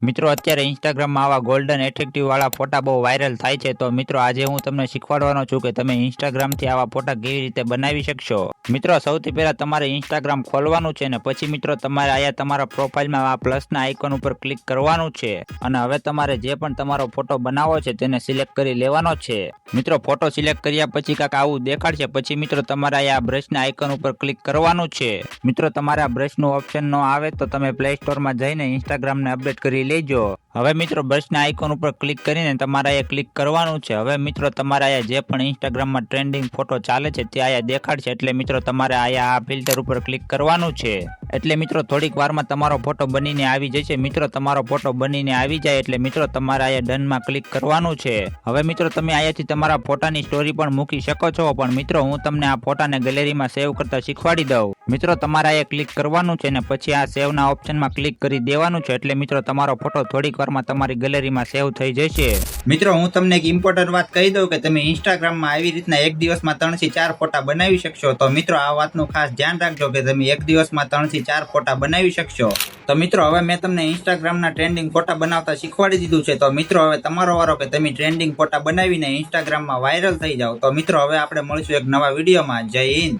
મિત્રો અત્યારે ઇન્સ્ટાગ્રામમાં આવા ગોલ્ડન એટ્રેક્ટિવ વાળા ફોટા બહુ વાયરલ થાય છે. તો મિત્રો આજે હું તમને શીખવાડવાનો છું કે તમે ઇન્સ્ટાગ્રામથી આવા ફોટા કેવી રીતે બનાવી શકશો. મિત્રો સૌથી પહેલા તમારે ઇન્સ્ટાગ્રામ ખોલવાનું છે ને પછી મિત્રો તમારે અહીંયા તમારા પ્રોફાઇલમાં આ પ્લસના આઇકોન ઉપર ક્લિક કરવાનું છે અને હવે તમારે જે પણ તમારો ફોટો બનાવવો છે તેને સિલેક્ટ કરી લેવાનો છે. મિત્રો ફોટો સિલેક્ટ કર્યા પછી કાંઈક આવું દેખાડશે. પછી મિત્રો તમારે અહીંયા બ્રશના આઇકોન ઉપર ક્લિક કરવાનું છે. મિત્રો તમારે આ બ્રશનું ઓપ્શન ન આવે તો તમે પ્લે સ્ટોરમાં જઈને ઇન્સ્ટાગ્રામને અપડેટ કરી લેજો. હવે મિત્રો બ્રશના આઇકોન ઉપર ક્લિક કરીને તમારે અહીંયા ક્લિક કરવાનું છે. હવે મિત્રો તમારે અહીંયા જે પણ ઇન્સ્ટાગ્રામમાં ટ્રેન્ડિંગ ફોટો ચાલે છે તે અહીંયા દેખાડશે. એટલે મિત્રો તમારે અહીંયા આ ફિલ્ટર ઉપર ક્લિક કરવાનું છે. એટલે મિત્રો થોડીક વારમાં તમારો ફોટો બનીને આવી જશે. મિત્રો તમારો ફોટો બનીને આવી જાય એટલે મિત્રો તમારે અહીંયા ડનમાં ક્લિક કરવાનું છે. હવે મિત્રો તમે અહીંયાથી તમારા ફોટાની સ્ટોરી પણ મૂકી શકો છો. પણ મિત્રો હું તમને આ ફોટાને ગેલેરીમાં સેવ કરતા શીખવાડી દઉં. મિત્રો તમારે અહીંયા ક્લિક કરવાનું છે ને પછી આ સેવના ઓપ્શનમાં ક્લિક કરી દેવાનું છે. એટલે મિત્રો તમારો ફોટો થોડીક વારમાં તમારી ગેલેરીમાં સેવ થઈ જશે. મિત્રો હું તમને એક ઇમ્પોર્ટન્ટ વાત કહી દઉં કે તમે ઇન્સ્ટાગ્રામમાં આવી રીતના એક દિવસમાં 3 થી 4 ફોટા બનાવી શકશો. તો મિત્રો આ વાતનું ખાસ ધ્યાન રાખજો કે તમે એક દિવસમાં 3 થી 4 ફોટા બનાવી શકશો. તો મિત્રો હવે મેં તમને ઇન્સ્ટાગ્રામના ટ્રેન્ડિંગ ફોટા બનાવતા શીખવાડી દીધું છે. તો મિત્રો હવે તમારો વારો કે તમે ટ્રેન્ડિંગ ફોટા બનાવીને ઇન્સ્ટાગ્રામમાં વાયરલ થઈ જાઓ. તો મિત્રો હવે આપણે મળીશું એક નવા વિડીયોમાં. જય હિન્દ.